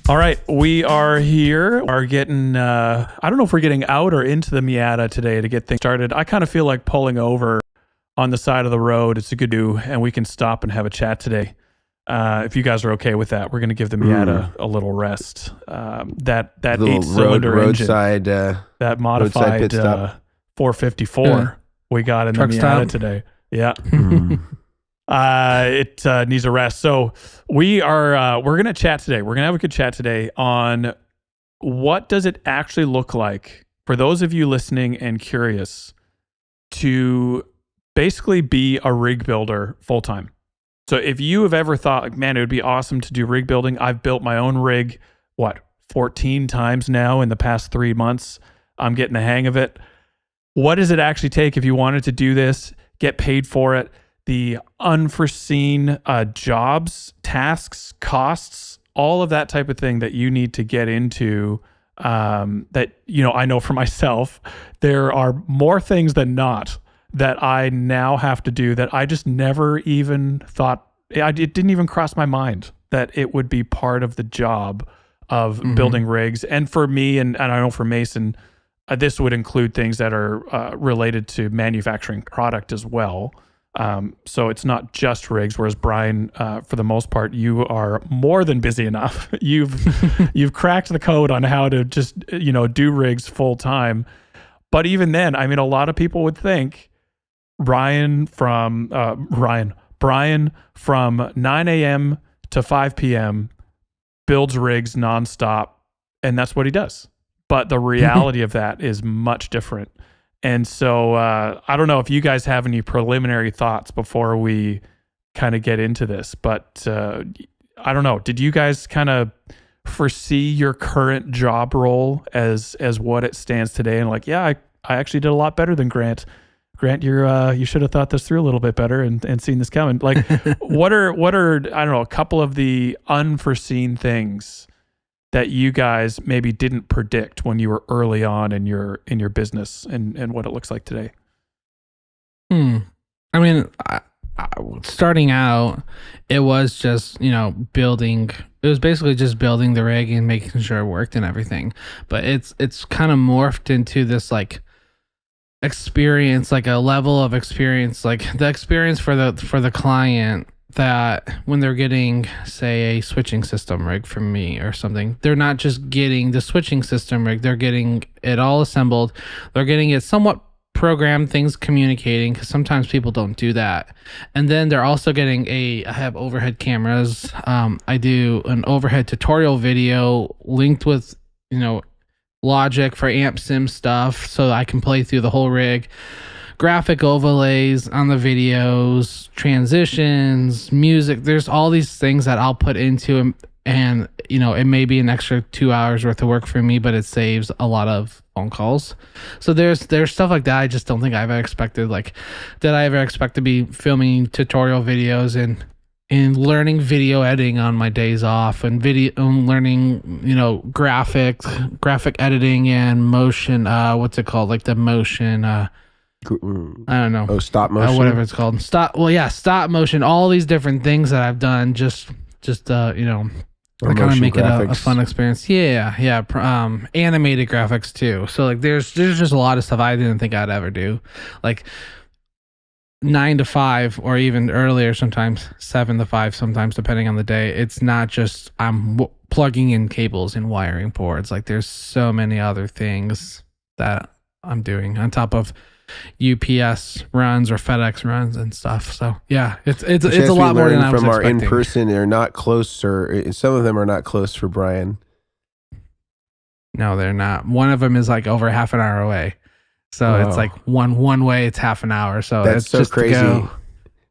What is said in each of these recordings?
All right, we are here. Are getting, I don't know if we're getting out or into the Miata today to get things started. I kind of feel like pulling over on the side of the road. It's a good do, and we can stop and have a chat today. If you guys are okay with that, we're going to give the Miata a little rest. That little 8-cylinder roadside, engine, that modified 454 we got in Truck the Miata stop today. Yeah. It needs a rest. So we're going to chat today. We're going to have a good chat today on what does it actually look like for those of you listening and curious to basically be a rig builder full time. So if you have ever thought, like, man, it would be awesome to do rig building. I've built my own rig, 14 times now in the past 3 months. I'm getting the hang of it. What does it actually take if you wanted to do this, get paid for it? The unforeseen jobs, tasks, costs, all of that type of thing that you need to get into. That, I know for myself, there are more things than not that I now have to do that I just never even thought, it didn't even cross my mind that it would be part of the job of building rigs. And for me, and I know for Mason, this would include things that are related to manufacturing product as well. So it's not just rigs, whereas Brian, for the most part, you are more than busy enough. You've cracked the code on how to just, do rigs full time. But even then, I mean, a lot of people would think Brian from 9 a.m. to 5 p.m. builds rigs nonstop, and that's what he does. But the reality of that is much different. And so I don't know if you guys have any preliminary thoughts before we kind of get into this, but I don't know. Did you guys kind of foresee your current job role as what it stands today? And like, yeah, I actually did a lot better than Grant. Grant, you should have thought this through a little bit better and seen this coming. Like, what are I don't know, a couple of the unforeseen things that you guys maybe didn't predict when you were early on in your business and what it looks like today? I mean, starting out, it was just, building. It was basically just building the rig and making sure it worked and everything. But it's kind of morphed into this like experience, like a level of experience, like the experience for the client, that when they're getting, say, a switching system rig from me or something, they're not just getting the switching system rig, they're getting it all assembled. They're getting it somewhat programmed, things communicating, because sometimes people don't do that. And then they're also getting I have overhead cameras. I do an overhead tutorial video linked with, Logic for amp sim stuff, so I can play through the whole rig. Graphic overlays on the videos, transitions, music. There's all these things that I'll put into, and it may be an extra 2 hours worth of work for me, but it saves a lot of phone calls. So there's stuff like that I just don't think I've ever expected. Like, did I ever expect to be filming tutorial videos and learning video editing on my days off, and learning graphic editing and motion, what's it called, like the motion I don't know. Oh, stop motion? Whatever it's called. Stop motion. All these different things that I've done just kind of make it a fun experience. Yeah. Animated graphics too. So like there's just a lot of stuff I didn't think I'd ever do. Like 9 to 5 or even earlier sometimes, 7 to 5 sometimes, depending on the day. It's not just I'm plugging in cables and wiring ports. Like there's so many other things that I'm doing on top of UPS runs or FedEx runs and stuff. So yeah, it's a lot more than I was expecting. From our in-person, they're not close, or some of them are not close for Brian. No, they're not. One of them is like over half an hour away. So it's like one way, it's half an hour. So that's it's so just crazy.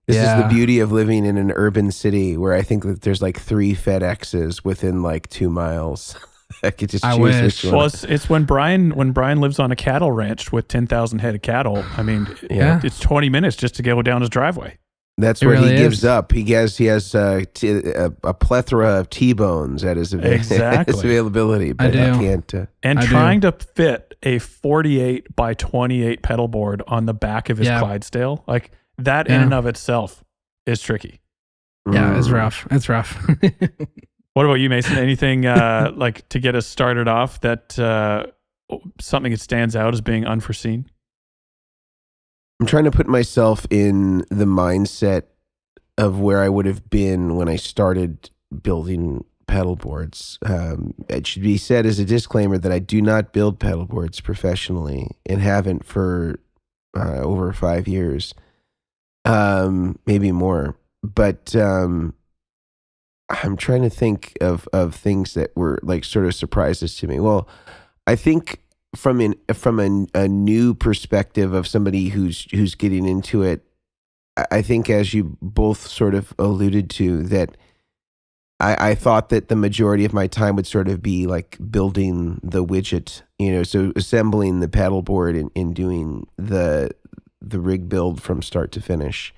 This is the Yeah. beauty of living in an urban city where I think that there's like 3 FedExes within like 2 miles. I could just choose wish. which one. Well, it's when Brian lives on a cattle ranch with 10,000 head of cattle. I mean, it's 20 minutes just to go down his driveway. That's where he gives up. He has a plethora of T-bones at his availability, but he can't. Trying to fit a 48 by 28 pedal board on the back of his Clydesdale, like that in and of itself is tricky. Yeah, it's rough. It's rough. What about you, Mason? Anything like to get us started off that something that stands out as being unforeseen? I'm trying to put myself in the mindset of where I would have been when I started building pedal boards. It should be said as a disclaimer that I do not build pedal boards professionally and haven't for over 5 years, maybe more. But I'm trying to think of things that were like sort of surprises to me. Well, I think from a new perspective of somebody who's getting into it, I think, as you both sort of alluded to, that I thought that the majority of my time would sort of be like building the widget, so assembling the pedal board and doing the rig build from start to finish.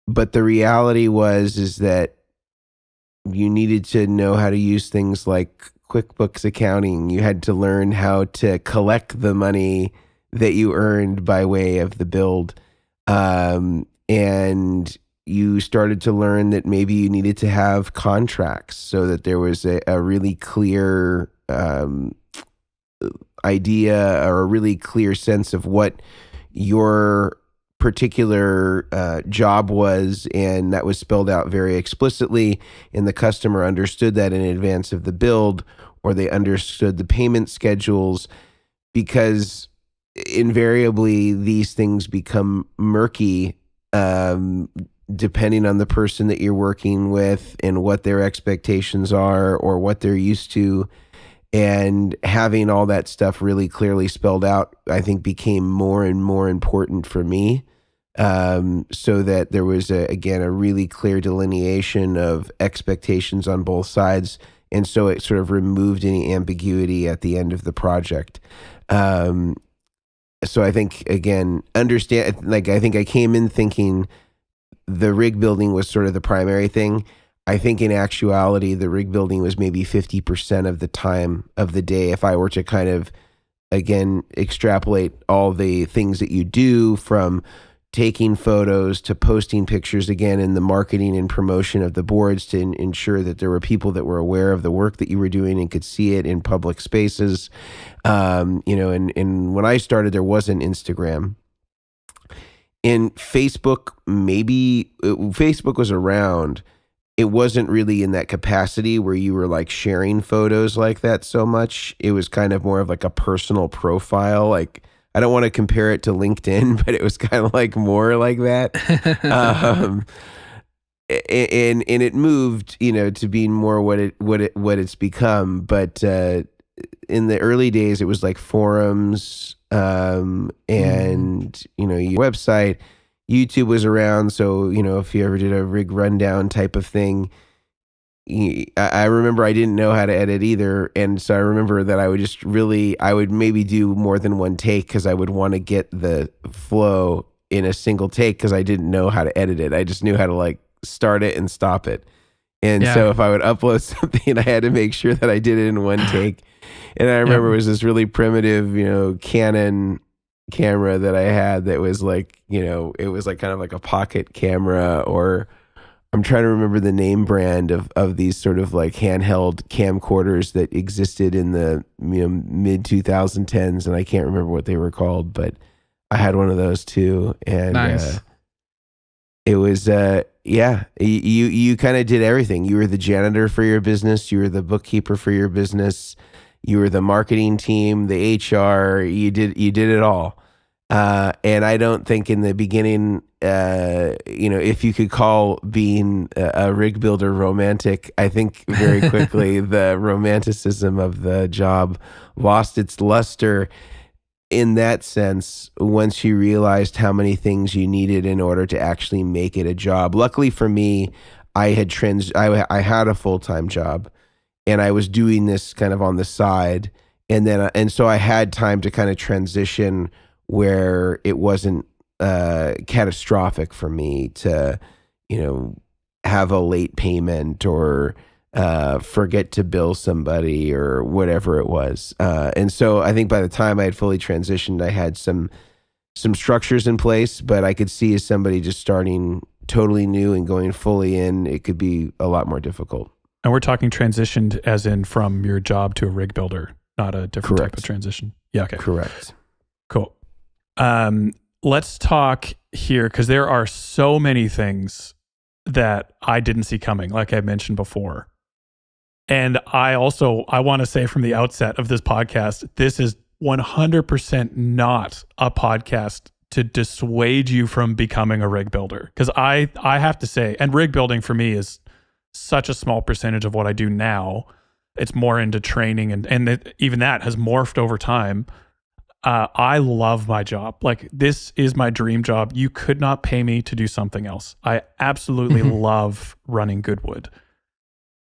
But the reality is that you needed to know how to use things like QuickBooks accounting. You had to learn how to collect the money that you earned by way of the build. And you started to learn that maybe you needed to have contracts so that there was a really clear idea or a really clear sense of what your particular job was, and that was spelled out very explicitly, and the customer understood that in advance of the build, or they understood the payment schedules, because invariably these things become murky depending on the person that you're working with and what their expectations are or what they're used to. And having all that stuff really clearly spelled out, I think, became more and more important for me, so that there was, again, a really clear delineation of expectations on both sides. And so it sort of removed any ambiguity at the end of the project. So I think, again, I think I came in thinking the rig building was sort of the primary thing. I think in actuality, the rig building was maybe 50% of the time of the day. If I were to kind of, again, extrapolate all the things that you do, from taking photos to posting pictures, again, in the marketing and promotion of the boards to ensure that there were people that were aware of the work that you were doing and could see it in public spaces. And when I started, there wasn't Instagram. In Facebook, maybe Facebook was around. It wasn't really in that capacity where you were like sharing photos like that so much. It was kind of more of like a personal profile. Like, I don't want to compare it to LinkedIn, but it was kind of like more like that. And it moved, to being more what it's become. But in the early days, it was like forums, and your website. YouTube was around, so if you ever did a rig rundown type of thing, I remember I didn't know how to edit either, and so I remember that I would maybe do more than one take because I would want to get the flow in a single take because I didn't know how to edit it. I just knew how to like start it and stop it, and so if I would upload something, I had to make sure that I did it in one take. And I remember it was this really primitive, Canon camera that I had that was like, it was like kind of like a pocket camera, or I'm trying to remember the name brand of these sort of like handheld camcorders that existed in the mid 2010s, and I can't remember what they were called, but I had one of those too. And nice. It was you kind of did everything. You were the janitor for your business, you were the bookkeeper for your business, you were the marketing team, the HR, you did it all. And I don't think in the beginning, if you could call being a rig builder romantic, I think very quickly the romanticism of the job lost its luster in that sense once you realized how many things you needed in order to actually make it a job. Luckily for me, I had a full-time job, and I was doing this kind of on the side, and so I had time to kind of transition where it wasn't catastrophic for me to, have a late payment or forget to bill somebody or whatever it was. And so I think by the time I had fully transitioned, I had some structures in place, but I could see as somebody just starting totally new and going fully in, it could be a lot more difficult. And we're talking transitioned as in from your job to a rig builder, not a different type of transition. Yeah, okay. Correct. Cool. Let's talk here, because there are so many things that I didn't see coming, like I mentioned before. And I want to say from the outset of this podcast, this is 100% not a podcast to dissuade you from becoming a rig builder. Because I have to say, and rig building for me is such a small percentage of what I do now. It's more into training, and even that has morphed over time. I love my job. Like, this is my dream job. You could not pay me to do something else. I absolutely love running Goodwood.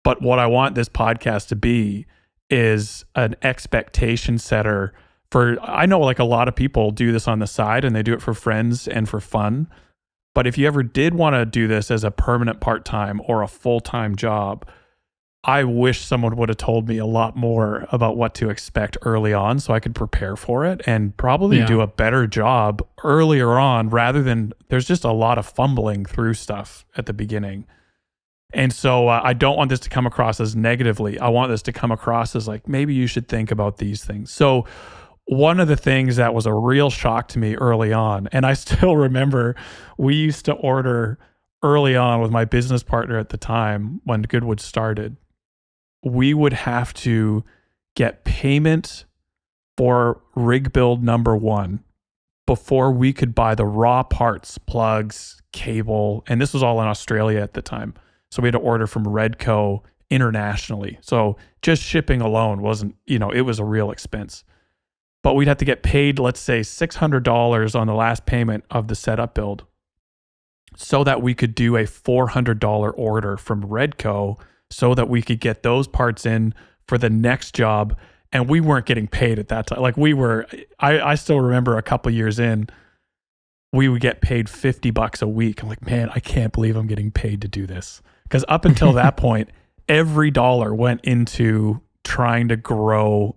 But what I want this podcast to be is an expectation setter for, I know like a lot of people do this on the side and they do it for friends and for fun. But if you ever did want to do this as a permanent part-time or a full-time job, I wish someone would have told me a lot more about what to expect early on so I could prepare for it and probably do a better job earlier on, rather than there's just a lot of fumbling through stuff at the beginning. And so I don't want this to come across as negatively. I want this to come across as like, maybe you should think about these things. So one of the things that was a real shock to me early on, and I still remember we used to order early on with my business partner at the time when Goodwood started, we would have to get payment for rig build number 1 before we could buy the raw parts, plugs, cable, and this was all in Australia at the time. So we had to order from Redco internationally. So just shipping alone wasn't, it was a real expense. But we'd have to get paid, let's say $600 on the last payment of the setup build so that we could do a $400 order from Redco so that we could get those parts in for the next job. And we weren't getting paid at that time. Like I still remember a couple years in, we would get paid $50 a week. I'm like, man, I can't believe I'm getting paid to do this. Because up until that point, every dollar went into trying to grow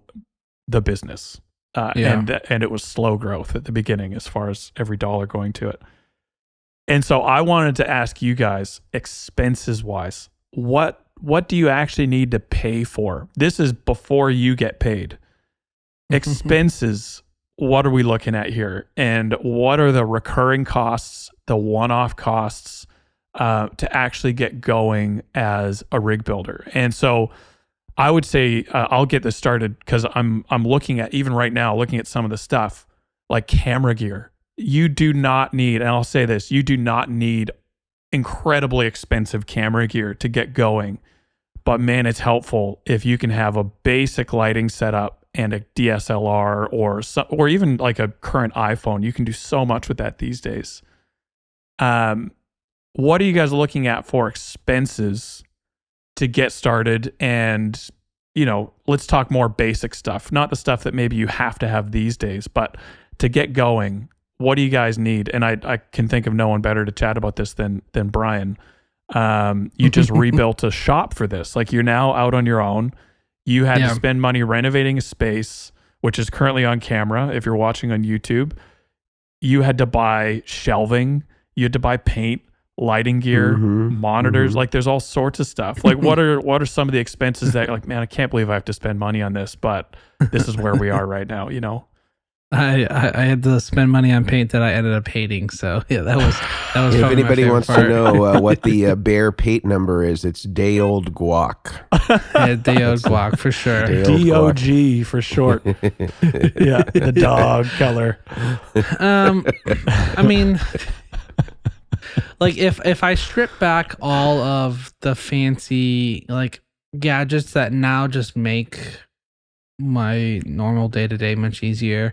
the business. And it was slow growth at the beginning as far as every dollar going to it. And so I wanted to ask you guys, expenses wise, what do you actually need to pay for? This is before you get paid. Expenses, what are we looking at here? And what are the recurring costs, the one-off costs to actually get going as a rig builder? And so I would say I'll get this started because I'm looking at, even right now, looking at some of the stuff like camera gear. You do not need, and I'll say this, you do not need incredibly expensive camera gear to get going. But man, it's helpful if you can have a basic lighting setup and a DSLR or even like a current iPhone. You can do so much with that these days. What are you guys looking at for expenses to get started? And, let's talk more basic stuff, not the stuff that maybe you have to have these days, but to get going, what do you guys need? And I can think of no one better to chat about this than Brian. You just rebuilt a shop for this. Like, you're now out on your own. You had to spend money renovating a space, which is currently on camera. If you're watching on YouTube, you had to buy shelving, you had to buy paint, lighting gear, monitors. Like, there's all sorts of stuff. Like, what are some of the expenses that, like, man, I can't believe I have to spend money on this, but this is where we are right now, I had to spend money on paint that I ended up hating. So yeah, that was. If anybody wants to know what the Bear paint number is, it's day old guac. Yeah, day old guac for sure. DOG for short. Yeah, the dog color. I mean, like if I strip back all of the fancy like gadgets that now just make my normal day-to-day much easier.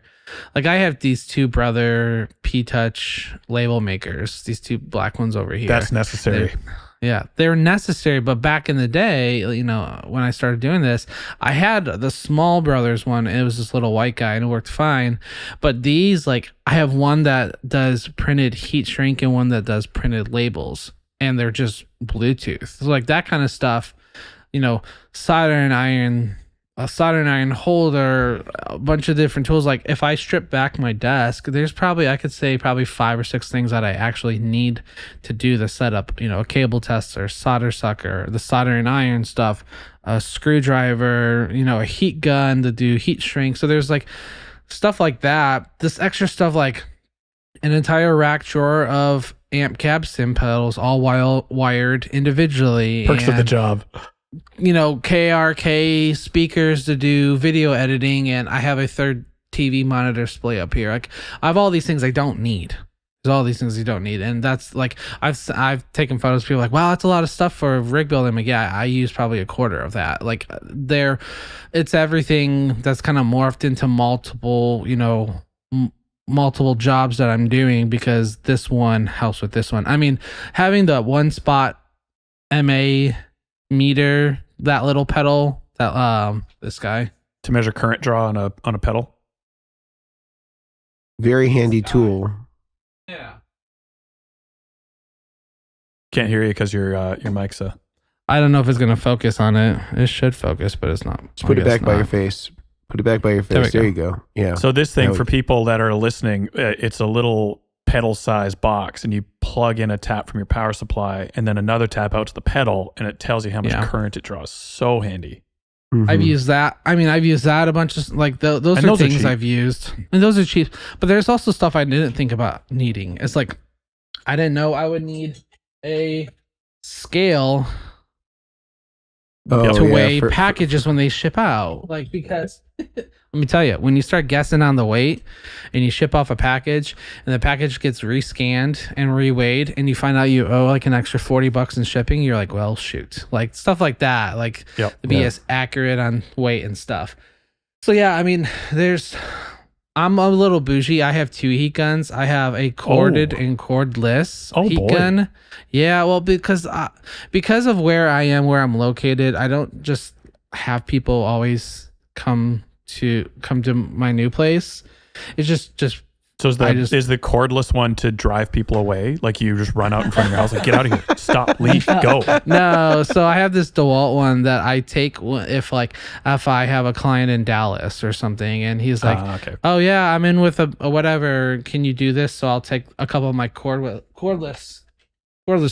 Like, I have these two brother P-Touch label makers, these two black ones over here. That's necessary. They're necessary, but back in the day, when I started doing this, I had the small brothers one, and it was this little white guy, and it worked fine. But these, like, I have one that does printed heat shrink and one that does printed labels, and they're just Bluetooth. So, like, that kind of stuff, soldering iron a soldering iron holder, a bunch of different tools. Like if I strip back my desk, there's probably, I could say probably 5 or 6 things that I actually need to do the setup. You know, a cable tester, solder sucker, the soldering iron stuff, a screwdriver, you know, a heat gun to do heat shrink. So there's like stuff like that. This extra stuff, like an entire rack drawer of amp cab sim pedals, all wired individually. Perks of the job. You know, KRK speakers to do video editing, and I have a third TV monitor display up here. Like I have all these things I don't need. There's all these things you don't need, and that's like I've taken photos. People are like, wow, that's a lot of stuff for rig building. I'm like, yeah, I use probably a quarter of that. Like it's everything that's kind of morphed into multiple, you know, multiple jobs that I'm doing because this one helps with this one. I mean, having the one spot MA meter, that little pedal, that this guy To measure current draw on a pedal. Very handy tool. Yeah. Can't hear you because your mic's I don't know if it's gonna focus on it. It should focus, but it's not. Just put it back by your face. Put it back by your face. There you go. Yeah. So this thing, for people that are listening, it's a little pedal-sized box, and you plug in a tap from your power supply, and then another tap out to the pedal, and it tells you how much current it draws. So handy. Mhm. I've used that. I mean, I've used that a bunch of like those are things I've used, and those are cheap. But there's also stuff I didn't think about needing. It's like I didn't know I would need a scale to weigh packages when they ship out. Like, because let me tell you, when you start guessing on the weight and you ship off a package and the package gets rescanned and reweighed and you find out you owe like an extra $40 in shipping, you're like, well, shoot. Like stuff like that. Like to be as accurate on weight and stuff. So yeah, I mean, I'm a little bougie. I have 2 heat guns. I have a corded and cordless heat gun. Yeah, well, because of where I am, where I'm located, I don't just have people always come to my new place. It's just. So is the cordless one to drive people away? Like you just run out in front of your house, like get out of here, stop, leave, go. No, so I have this DeWalt one that I take if I have a client in Dallas or something, and he's like, "Oh yeah, I'm in with a whatever. Can you do this?" So I'll take a couple of my cordless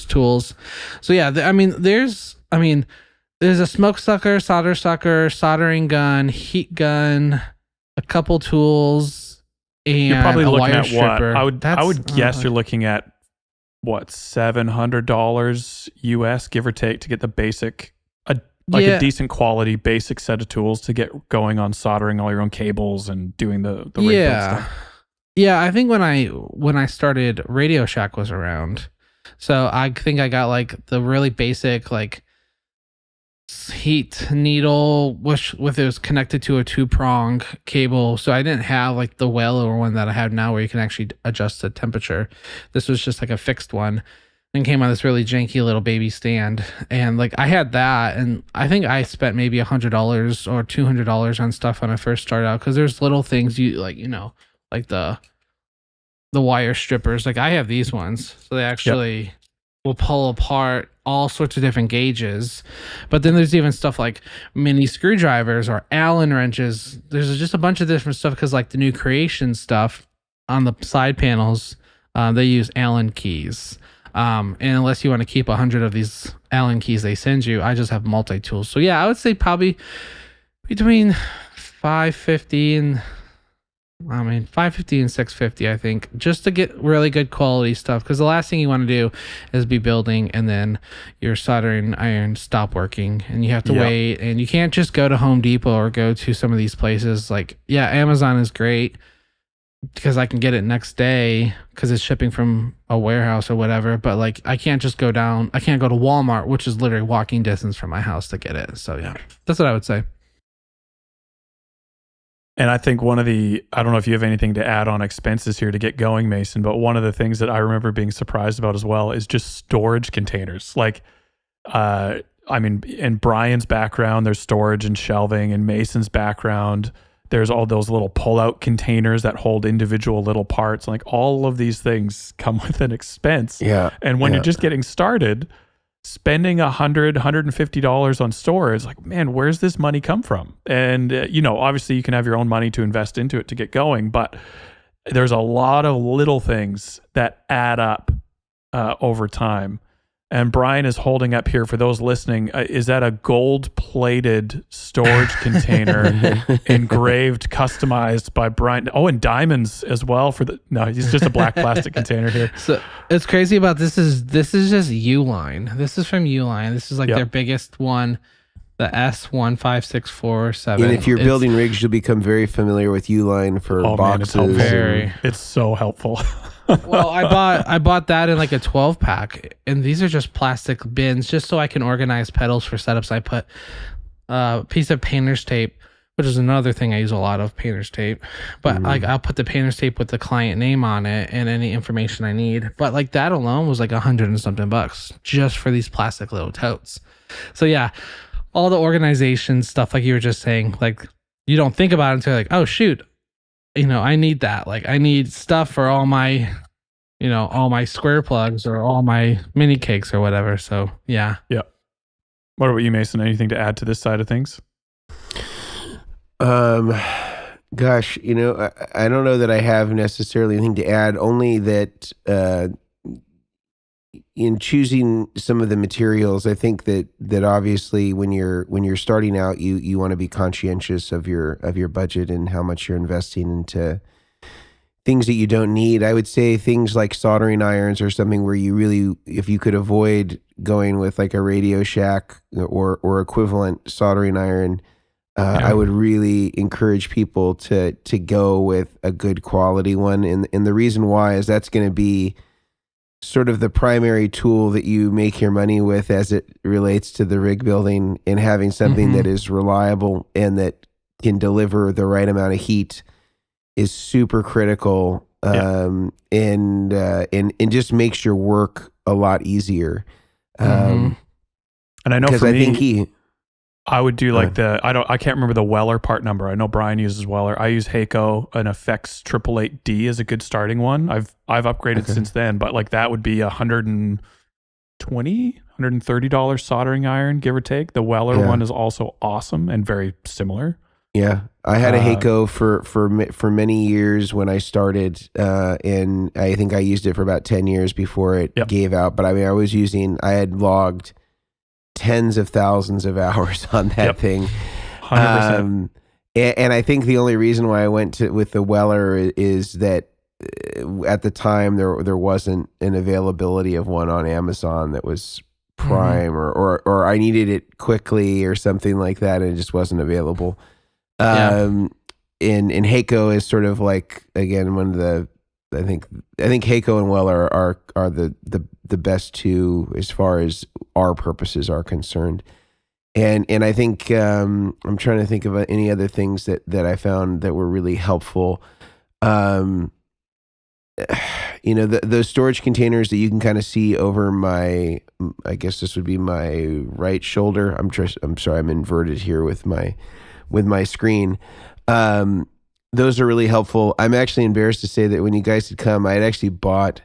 tools. So yeah, there's a smoke sucker, solder sucker, soldering gun, heat gun, a couple tools. And you're probably looking at stripper. what I would guess you're looking at what $700 US, give or take, to get the basic a decent quality basic set of tools to get going on soldering all your own cables and doing the rig build stuff. Yeah, I think when I started, Radio Shack was around, so I think I got like the really basic like heat needle with it was connected to a 2-prong cable, so I didn't have like the Weller one that I have now where you can actually adjust the temperature. This was just like a fixed one and came on this really janky little baby stand, and like I had that, and I think I spent maybe $100 or $200 on stuff when I first started out, because there's little things you like, you know, like the wire strippers. Like I have these ones, so they actually will pull apart all sorts of different gauges. But then there's even stuff like mini screwdrivers or Allen wrenches. There's just a bunch of different stuff, because like the new Creation stuff on the side panels, they use Allen keys. And unless you want to keep 100 of these Allen keys they send you, I just have multi-tools. So yeah, I would say probably between $550 and $650, I think, just to get really good quality stuff. Because the last thing you want to do is be building and then your soldering iron stop working and you have to wait, and you can't just go to Home Depot or go to some of these places. Like, yeah, Amazon is great because I can get it next day because it's shipping from a warehouse or whatever. But like, I can't just go to Walmart, which is literally walking distance from my house, to get it. So yeah, that's what I would say. And I think I don't know if you have anything to add on expenses here to get going, Mason, but one of the things that I remember being surprised about as well is just storage containers. Like, in Brian's background, there's storage and shelving. In Mason's background, there's all those little pull-out containers that hold individual little parts. Like, all of these things come with an expense. Yeah. And when you're just getting started, spending $150 on storage, like, man, where's this money come from? And obviously you can have your own money to invest into it to get going, but there's a lot of little things that add up over time. And Brian is holding up here for those listening. Is that a gold-plated storage container, engraved, customized by Brian? Oh, and diamonds as well no, it's just a black plastic container here. So it's crazy about this is just Uline. This is from Uline. This is like their biggest one, the S15647. And if you're building rigs, you'll become very familiar with Uline for boxes. Man, it's so helpful. Well, I bought that in like a 12 pack, and these are just plastic bins just so I can organize pedals for setups. I put a piece of painter's tape, which is another thing I use a lot of, painter's tape. But like I'll put the painter's tape with the client name on it and any information I need. But like that alone was like $100 and something just for these plastic little totes. So yeah, all the organization stuff, like you were just saying, like you don't think about it until like, oh shoot, I need that. Like I need stuff for all my, all my square plugs or all my mini cakes or whatever. So yeah. Yeah. What about you, Mason? Anything to add to this side of things? Gosh, I don't know that I have necessarily anything to add, only that, in choosing some of the materials, I think that obviously when you're starting out, you want to be conscientious of your budget and how much you're investing into things that you don't need. I would say things like soldering irons or something where you really, if you could avoid going with like a Radio Shack or equivalent soldering iron, I would really encourage people to go with a good quality one. And the reason why is that's going to be sort of the primary tool that you make your money with as it relates to the rig building, and having something that is reliable and that can deliver the right amount of heat is super critical. And just makes your work a lot easier. And I know for I me, think I would do like I can't remember the Weller part number. I know Brian uses Weller. I use Heiko. An Effects 888D is a good starting one. I've upgraded since then, but like that would be $130 soldering iron, give or take. The Weller one is also awesome and very similar. Yeah, I had a Heiko for many years when I started, and I think I used it for about 10 years before it gave out. But I mean, I had logged tens of thousands of hours on that thing. 100%. And I think the only reason why I went with the Weller is that at the time there wasn't an availability of one on Amazon that was prime, or I needed it quickly or something like that, and it just wasn't available. And Heiko is sort of like, again, one of the, I think Heiko and Weller are the best two as far as our purposes are concerned. And I think I'm trying to think of any other things that I found that were really helpful. Those storage containers that you can kind of see over my, I guess this would be my right shoulder. I'm sorry, I'm inverted here with my screen. Those are really helpful. I'm actually embarrassed to say that when you guys had come, I had actually bought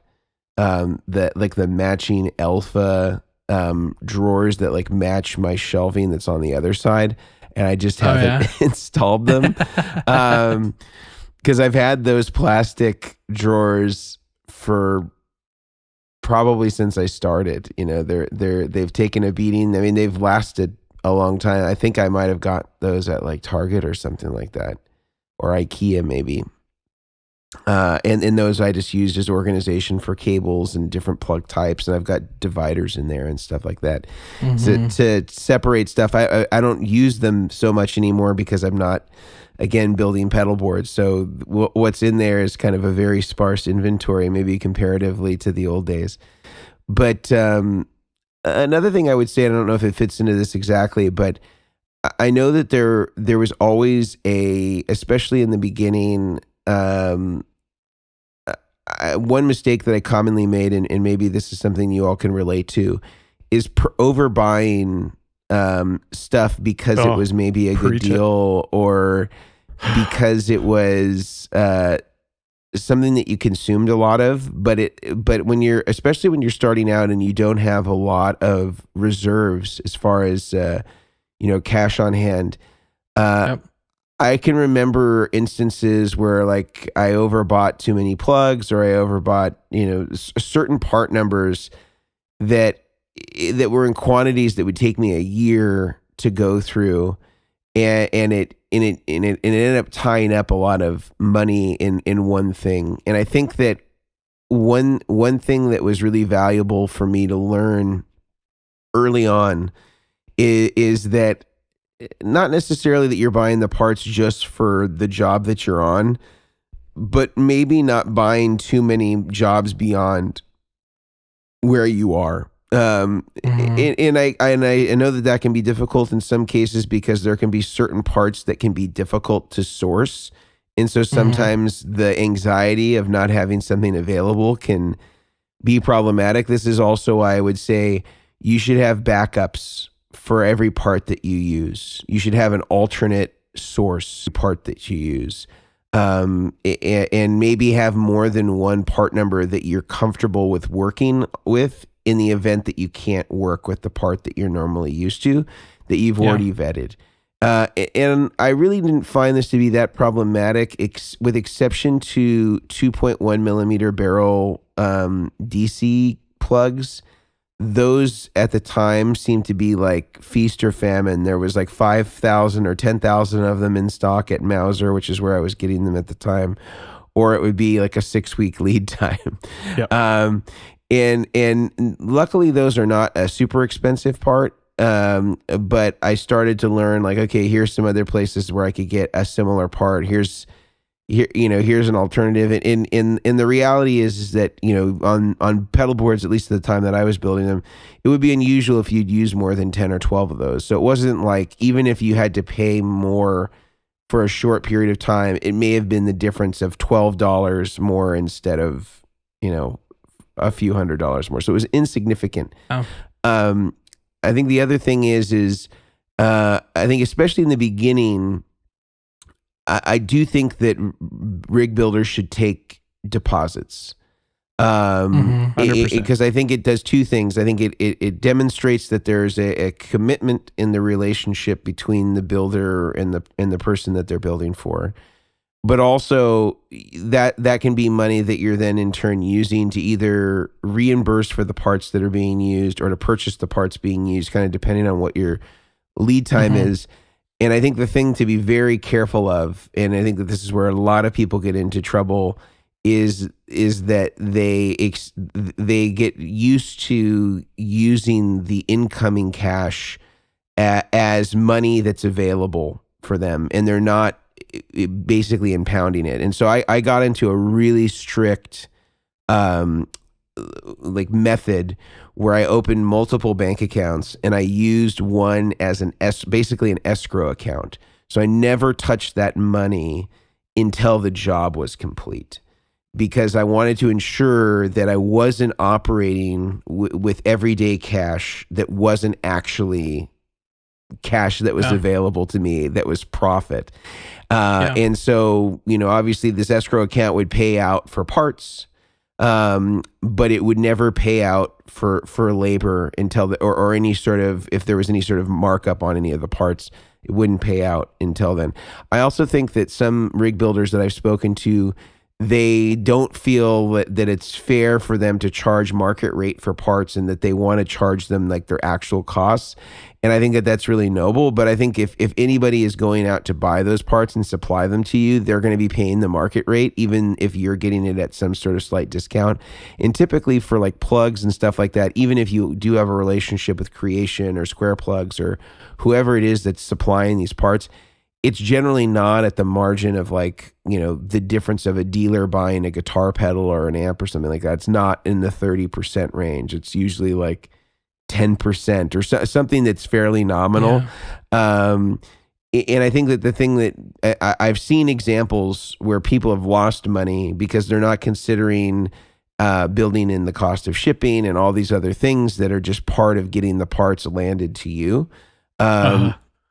the matching Alpha drawers that like match my shelving that's on the other side, and I just haven't installed them because I've had those plastic drawers for probably since I started. They've taken a beating. I mean, they've lasted a long time. I think I might have got those at like Target or something like that, or IKEA maybe. And those I just used as organization for cables and different plug types, and I've got dividers in there and stuff like that. So to separate stuff. I don't use them so much anymore because I'm not, again, building pedal boards. So what's in there is kind of a very sparse inventory, maybe comparatively to the old days. But another thing I would say, I don't know if it fits into this exactly, but I know that there was always especially in the beginning, one mistake that I commonly made, and maybe this is something you all can relate to, is overbuying stuff because it was maybe a good deal, or because it was something that you consumed a lot of, but when you're, especially when you're starting out and you don't have a lot of reserves as far as cash on hand. Yep. I can remember instances where like I overbought too many plugs, or I overbought certain part numbers that were in quantities that would take me a year to go through, and it ended up tying up a lot of money in one thing. And I think that one thing that was really valuable for me to learn early on is that not necessarily that you're buying the parts just for the job that you're on, but maybe not buying too many jobs beyond where you are. And I know that can be difficult in some cases because there can be certain parts that can be difficult to source. And so sometimes the anxiety of not having something available can be problematic. This is also why I would say you should have backups for every part that you use. You should have an alternate source part that you use. And maybe have more than one part number that you're comfortable with working with in the event that you can't work with the part that you're normally used to, that you've already vetted. And I really didn't find this to be that problematic, with exception to 2.1 millimeter barrel DC plugs. Those at the time seemed to be like feast or famine. There was like 5,000 or 10,000 of them in stock at Mauser, which is where I was getting them at the time, or it would be like a 6-week lead time. Yep. And luckily those are not a super expensive part. But I started to learn like, okay, here's some other places where I could get a similar part. Here's an alternative. And the reality is that, on pedal boards, at least at the time that I was building them, it would be unusual if you'd use more than 10 or 12 of those. So it wasn't like, even if you had to pay more for a short period of time, it may have been the difference of $12 more instead of, a few $100s more. So it was insignificant. Oh. I think the other thing is I think especially in the beginning, I do think that rig builders should take deposits. 100%. Because I think it does two things. I think it demonstrates that there's a commitment in the relationship between the builder and the person that they're building for. But also that can be money that you're then in turn using to either reimburse for the parts that are being used or to purchase the parts being used, kind of depending on what your lead time is. And I think the thing to be very careful of, and I think that this is where a lot of people get into trouble, is that they get used to using the incoming cash as money that's available for them, and they're not basically impounding it. And so I got into a really strict method where I opened multiple bank accounts, and I used one as basically an escrow account. So I never touched that money until the job was complete, because I wanted to ensure that I wasn't operating with everyday cash that wasn't actually cash that was available to me, that was profit. And so, obviously this escrow account would pay out for parts, but it would never pay out for labor until or any sort of, if there was any sort of markup on any of the parts, it wouldn't pay out until then. I also think that some rig builders that I've spoken to, they don't feel that it's fair for them to charge market rate for parts, and that they want to charge them like their actual costs. And I think that that's really noble. But I think if anybody is going out to buy those parts and supply them to you, they're going to be paying the market rate, even if you're getting it at some sort of slight discount. And typically for like plugs and stuff like that, even if you do have a relationship with Creation or Square Plugs or whoever it is that's supplying these parts, it's generally not at the margin of like, the difference of a dealer buying a guitar pedal or an amp or something like that. It's not in the 30% range. It's usually like 10% or something that's fairly nominal. Yeah. And I think that the thing that I've seen examples where people have lost money because they're not considering building in the cost of shipping and all these other things that are just part of getting the parts landed to you.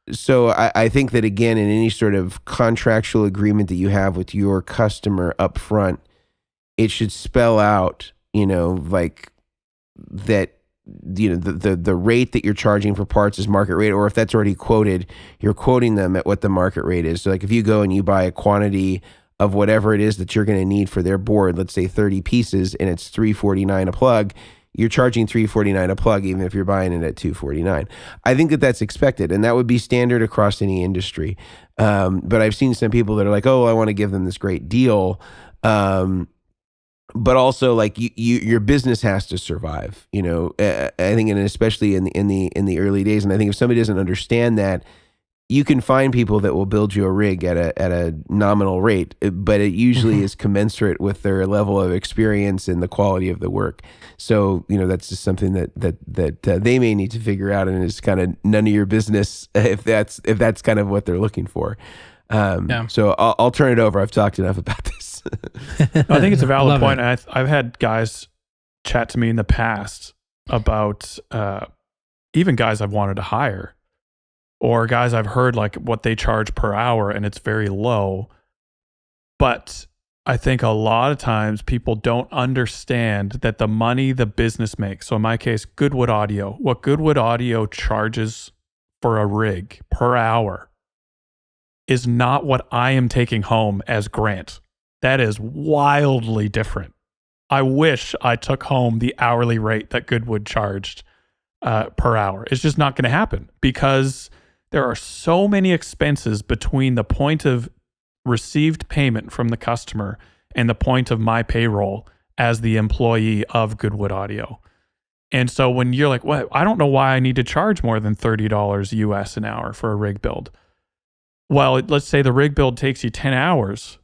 So I think that, again, in any sort of contractual agreement that you have with your customer up front, it should spell out, like that, the rate that you're charging for parts is market rate, or if that's already quoted, you're quoting them at what the market rate is. So like if you go and you buy a quantity of whatever it is that you're going to need for their board, let's say 30 pieces, and it's $349 a plug, you're charging $349 a plug, even if you're buying it at $249. I think that that's expected, and that would be standard across any industry. But I've seen some people that are like, oh, I want to give them this great deal. But also, like, your business has to survive. I think, and especially in the early days. And I think if somebody doesn't understand that, you can find people that will build you a rig at a nominal rate, but it usually is commensurate with their level of experience and the quality of the work. So that's just something that they may need to figure out, and it's kind of none of your business if that's kind of what they're looking for. So I'll turn it over. I've talked enough about this. I think it's a valid point. I've had guys chat to me in the past about even guys I've wanted to hire, or guys I've heard like what they charge per hour, and it's very low. But I think a lot of times people don't understand that the money the business makes. So in my case, Goodwood Audio, what Goodwood Audio charges for a rig per hour is not what I am taking home as Grant. That is wildly different. I wish I took home the hourly rate that Goodwood charged per hour. It's just not going to happen, because there are so many expenses between the point of received payment from the customer and the point of my payroll as the employee of Goodwood Audio. And so when you're like, well, I don't know why I need to charge more than $30 US an hour for a rig build. Well, let's say the rig build takes you 10 hours.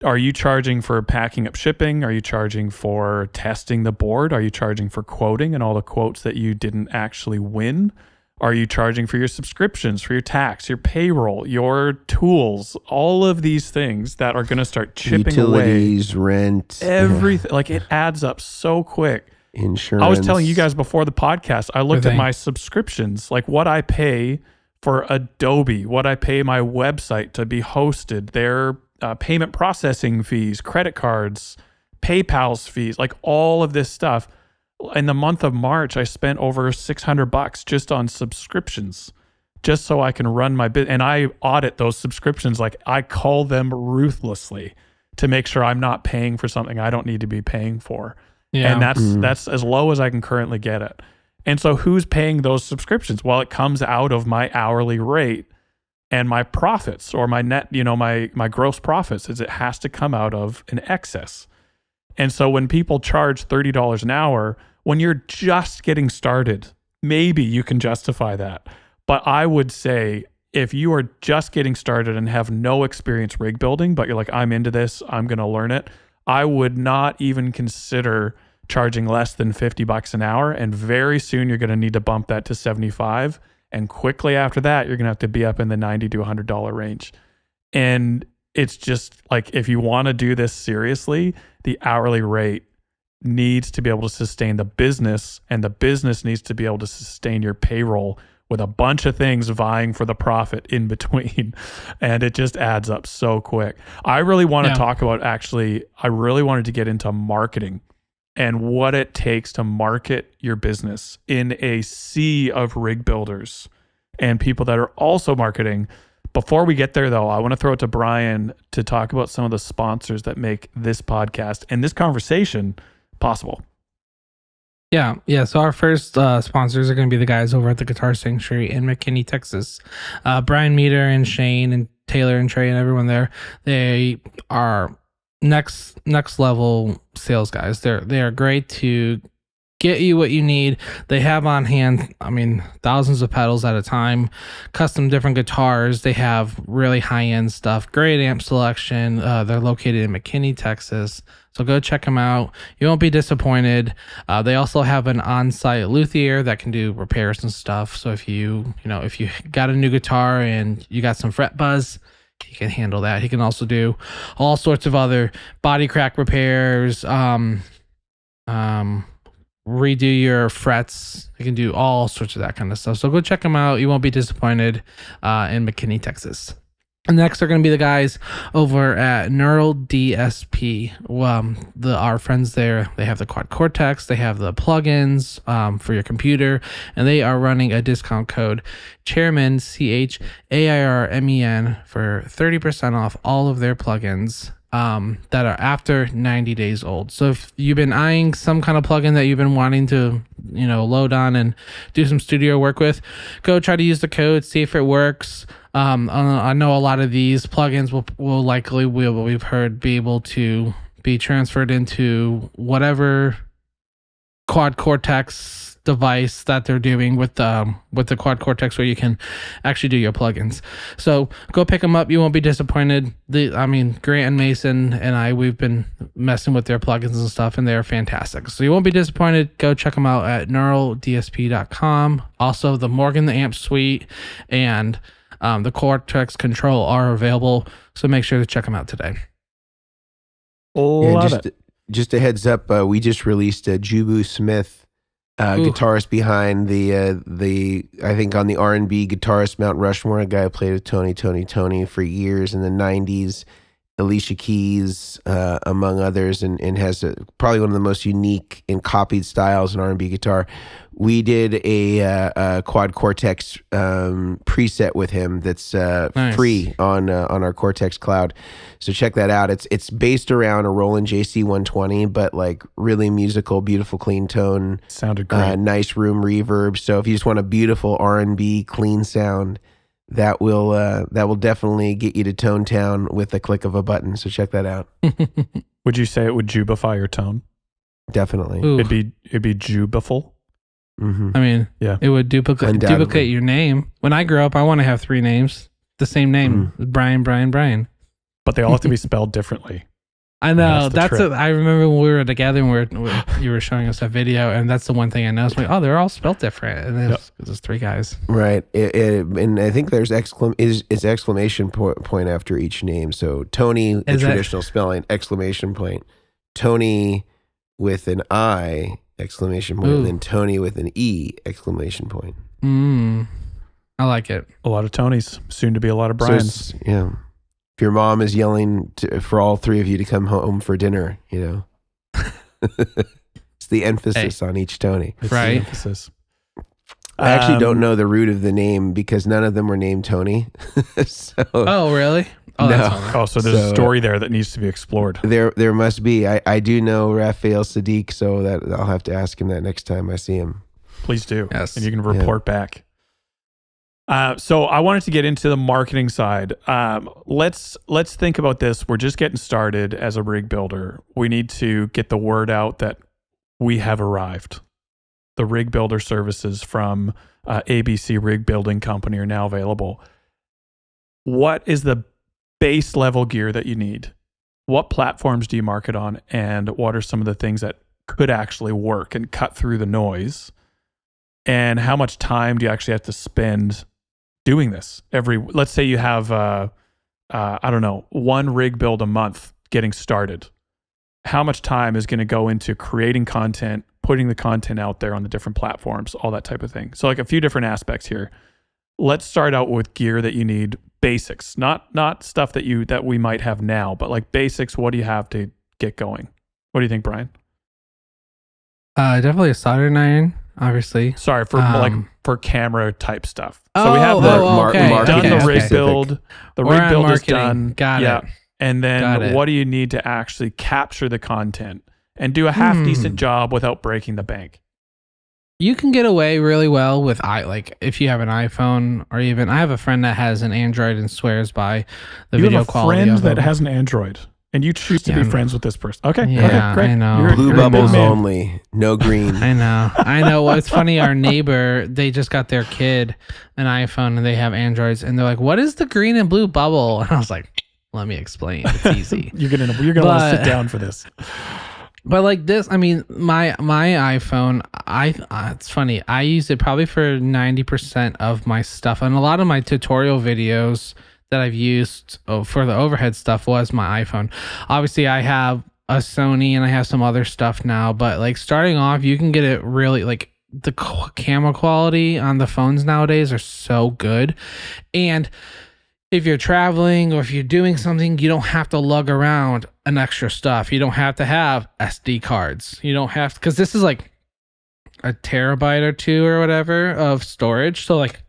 Are you charging for packing up shipping? Are you charging for testing the board? Are you charging for quoting and all the quotes that you didn't actually win? Are you charging for your subscriptions, for your tax, your payroll, your tools, all of these things that are going to start chipping Utilities, away? Rent, everything. Like, it adds up so quick. Insurance. I was telling you guys before the podcast, I looked at my subscriptions, like what I pay for Adobe, what I pay my website to be hosted, their payment processing fees, credit cards, PayPal's fees, like all of this stuff. In the month of March, I spent over $600 just on subscriptions, just so I can run my business. And I audit those subscriptions. Like, I call them ruthlessly to make sure I'm not paying for something I don't need to be paying for. Yeah. And that's as low as I can currently get it. And so who's paying those subscriptions? Well, it comes out of my hourly rate and my profits, or my net, my gross profits, is it has to come out of an excess. And so when people charge $30 an hour, when you're just getting started, maybe you can justify that. But I would say if you are just getting started and have no experience rig building, but you're like, I'm into this, I'm going to learn it, I would not even consider charging less than $50 an hour. And very soon you're going to need to bump that to $75. And quickly after that, you're going to have to be up in the $90 to $100 range. And it's just like, if you want to do this seriously, the hourly rate needs to be able to sustain the business, and the business needs to be able to sustain your payroll, with a bunch of things vying for the profit in between. And it just adds up so quick. I really want to talk about, I really wanted to get into marketing and what it takes to market your business in a sea of rig builders and people that are also marketing. Before we get there, though, I want to throw it to Brian to talk about some of the sponsors that make this podcast and this conversation possible. Yeah. So our first sponsors are going to be the guys over at the Guitar Sanctuary in McKinney, Texas. Brian Meter and Shane and Taylor and Trey and everyone there. They are next level sales guys. They are great to get you what you need. They have on hand, thousands of pedals at a time, custom different guitars. They have really high-end stuff, great amp selection. They're located in McKinney, Texas. So go check them out. You won't be disappointed. They also have an on-site luthier that can do repairs and stuff. So if you got a new guitar and you got some fret buzz, he can handle that. He can also do all sorts of other body crack repairs, redo your frets. You can do all sorts of that kind of stuff. So go check them out. You won't be disappointed in McKinney, Texas. And next are going to be the guys over at Neural DSP. Our friends there, they have the Quad Cortex, they have the plugins for your computer, and they are running a discount code Chairmen, CHAIRMEN, for 30% off all of their plugins that are after 90 days old. So if you've been eyeing some kind of plugin that you've been wanting to, load on and do some studio work with, go try to use the code, see if it works. I know a lot of these plugins will likely, what we've heard, be able to be transferred into whatever Quad Cortex device that they're doing with the Quad Cortex, where you can actually do your plugins. So go pick them up. You won't be disappointed. Grant and Mason and we've been messing with their plugins and stuff, and they're fantastic. So you won't be disappointed. Go check them out at neuraldsp.com. Also, the Morgan the Amp Suite and the Cortex Control are available, so make sure to check them out today. Just a heads up, we just released Jubu Smith, guitarist behind the I think on the R&B guitarist Mount Rushmore, a guy who played with Tony for years in the 90s, Alicia Keys, among others, and has probably one of the most unique and copied styles in R&B guitar. We did a Quad Cortex preset with him that's nice. free on our Cortex Cloud. So check that out. It's based around a Roland JC 120, but like really musical, beautiful, clean tone. Sounded great. Nice room reverb. So if you just want a beautiful R&B clean sound, that will definitely get you to Tone Town with the click of a button. So check that out. Would you say it would jubify your tone? Definitely. Ooh. It'd be jubiful. Mm-hmm. Yeah, it would duplicate your name. When I grow up, I want to have 3 names, the same name, Brian. But they all have to be spelled differently. I know. I remember when we were together and you were showing us that video, and that's the one thing I noticed. Like, they're all spelled different, and there's 3 guys. Right, and I think there's exclamation point after each name. So Tony, the traditional spelling, exclamation point. Tony with an I, exclamation point, and then Tony with an E, exclamation point. I like it. A lot of Tonys, soon to be a lot of Brians. So yeah. If your mom is yelling for all 3 of you to come home for dinner, it's the emphasis on each Tony. It's right. The emphasis. I actually don't know the root of the name because none of them were named Tony. Oh, really? Oh, no. So there's a story there that needs to be explored. There must be. I do know Raphael Sadiq, so that I'll have to ask him that next time I see him. Please do. Yes. And you can report back. So I wanted to get into the marketing side. Let's think about this. We're just getting started as a rig builder. We need to get the word out that we have arrived. The rig builder services from ABC Rig Building Company are now available. What is the base level gear that you need? What platforms do you market on? And what are some of the things that could actually work and cut through the noise? And how much time do you actually have to spend doing this? Let's say you have, one rig build a month getting started. How much time is going to go into creating content, putting the content out there on the different platforms, all that type of thing? So like a few different aspects here. Let's start out with gear that you need, basics, not stuff that we might have now, but like basics. What do you have to get going? What do you think, Brian? Definitely a soldering iron, obviously. Sorry for camera type stuff. So we have done the rig specific. build. The rig build is done. Got it. And then what do you need to actually capture the content and do a half decent job without breaking the bank? You can get away really well with if you have an iPhone, or even I have a friend that has an Android and swears by the video quality. You have a friend of that has an Android. And you choose to be friends with this person. Okay. Yeah, okay, great. I know. Blue bubbles only, no green. I know. Well, it's funny. Our neighbor, they just got their kid an iPhone and they have Androids, and they're like, "What is the green and blue bubble?" And I was like, "Let me explain. It's easy." you're gonna want to sit down for this. But like this, my iPhone, it's funny. I use it probably for 90% of my stuff, and a lot of my tutorial videos that I've used for the overhead stuff was my iPhone. Obviously, I have a Sony and I have some other stuff now, but like starting off, you can get it really like the camera quality on the phones nowadays are so good. And if you're traveling or if you're doing something, you don't have to lug around an extra stuff. You don't have to have SD cards. You don't have, because this is like a terabyte or two or whatever of storage. So like,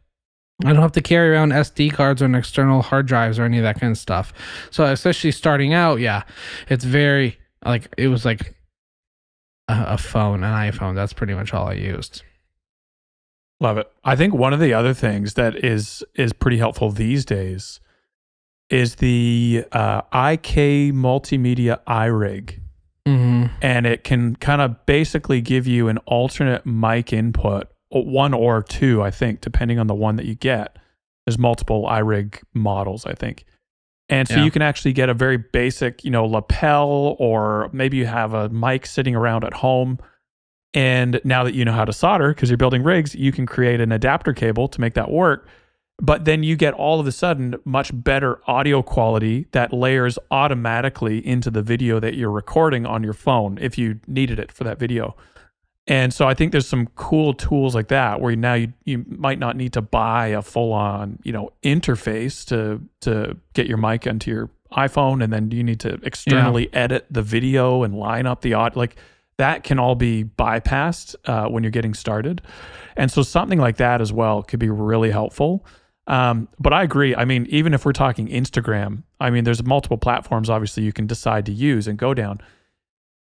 I don't have to carry around SD cards or external hard drives or any of that kind of stuff. So especially starting out, yeah, it's very like, it was like a phone, an iPhone. That's pretty much all I used. Love it. I think one of the other things that is pretty helpful these days is the IK Multimedia iRig. Mm-hmm. And it can kind of basically give you an alternate mic input, one or two, I think, depending on the one that you get. There's multiple iRig models, I think. And so you can actually get a very basic, lapel, or maybe you have a mic sitting around at home. And now that you know how to solder, because you're building rigs, you can create an adapter cable to make that work. But then you get all of a sudden much better audio quality that layers automatically into the video that you're recording on your phone if you needed it for that video. And so I think there's some cool tools like that where now you might not need to buy a full-on, interface to get your mic onto your iPhone, and then you need to externally edit the video and line up the audio. Like, that can all be bypassed when you're getting started. And so something like that as well could be really helpful. But I agree. I mean, even if we're talking Instagram, I mean, there's multiple platforms, obviously, you can decide to use and go down.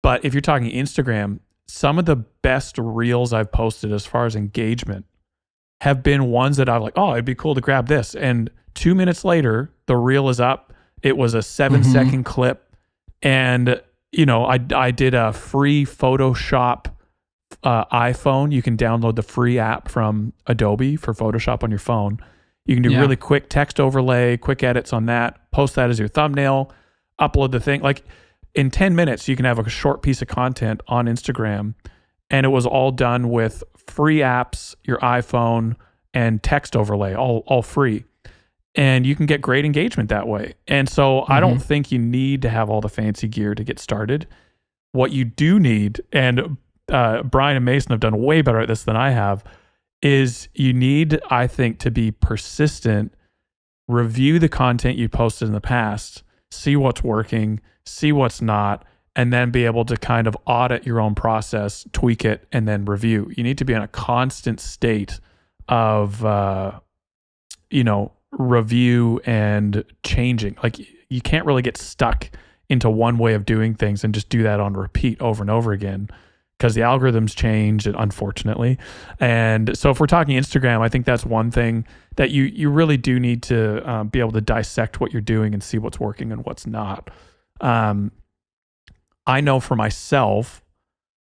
But if you're talking Instagram, some of the best reels I've posted as far as engagement have been ones that I'm like, oh, it'd be cool to grab this. And 2 minutes later, the reel is up. It was a 7-second clip. And I did a free Photoshop iPhone. You can download the free app from Adobe for Photoshop on your phone. You can do really quick text overlay, quick edits on that, post that as your thumbnail, upload the thing. Like, in 10 minutes, you can have a short piece of content on Instagram. And it was all done with free apps, your iPhone, and text overlay, all free. And you can get great engagement that way. And so I don't think you need to have all the fancy gear to get started. What you do need, and Brian and Mason have done way better at this than I have, is you need, I think, to be persistent, review the content you posted in the past, see what's working, see what's not, and then be able to kind of audit your own process, tweak it, and then review. You need to be in a constant state of, review and changing. Like, you can't really get stuck into one way of doing things and just do that on repeat over and over again, because the algorithms change, unfortunately. And so if we're talking Instagram, I think that's one thing that you really do need to be able to dissect what you're doing and see what's working and what's not. I know for myself,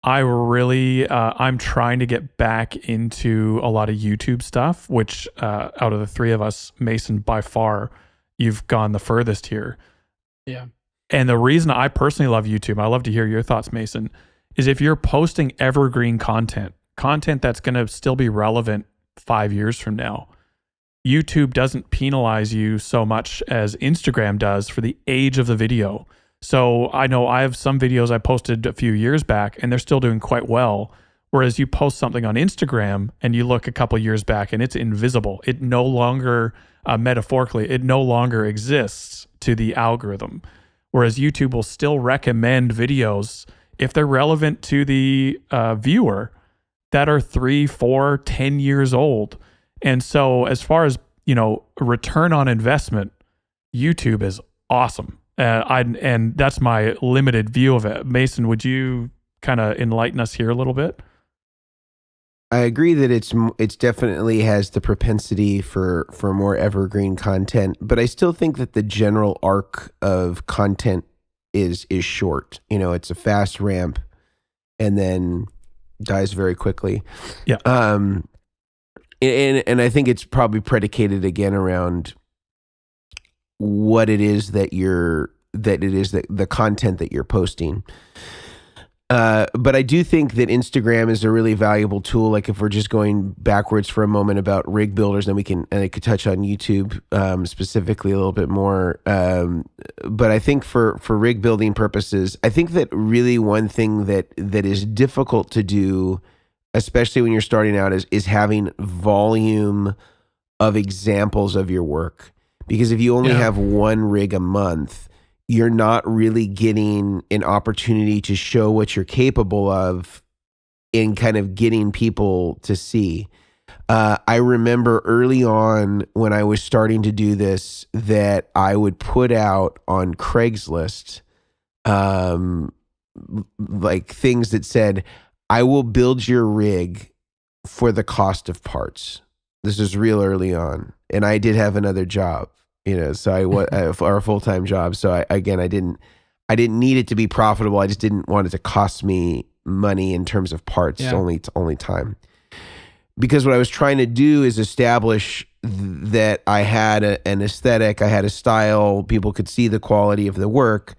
I'm trying to get back into a lot of YouTube stuff, which out of the three of us, Mason, by far, you've gone the furthest here. Yeah. And the reason I personally love YouTube, I love to hear your thoughts, Mason, is if you're posting evergreen content that's going to still be relevant 5 years from now, YouTube doesn't penalize you so much as Instagram does for the age of the video. So I know I have some videos I posted a few years back and they're still doing quite well. Whereas you post something on Instagram and you look a couple years back and it's invisible. It no longer, metaphorically, it no longer exists to the algorithm. Whereas YouTube will still recommend videos if they're relevant to the viewer that are 3, 4, 10 years old. And so as far as, return on investment, YouTube is awesome. And that's my limited view of it. Mason, would you kind of enlighten us here a little bit? I agree that it's definitely has the propensity for more evergreen content, but I still think that the general arc of content is short. It's a fast ramp and then dies very quickly. Yeah. And I think it's probably predicated again around what it is that the content that you're posting. But I do think that Instagram is a really valuable tool. Like, if we're just going backwards for a moment about rig builders, then I could touch on YouTube specifically a little bit more. But I think for rig building purposes, I think that really one thing that is difficult to do, especially when you're starting out, is having volume of examples of your work. because if you only Yeah. have one rig a month, you're not really getting an opportunity to show what you're capable of in kind of getting people to see. I remember early on when I was starting to do this that I would put out on Craigslist like things that said, I will build your rig for the cost of parts. This is real early on. And I did have another job, so or a full-time job. So I didn't need it to be profitable. I just didn't want it to cost me money in terms of parts, only time. Because what I was trying to do is establish that I had an aesthetic, I had a style, people could see the quality of the work,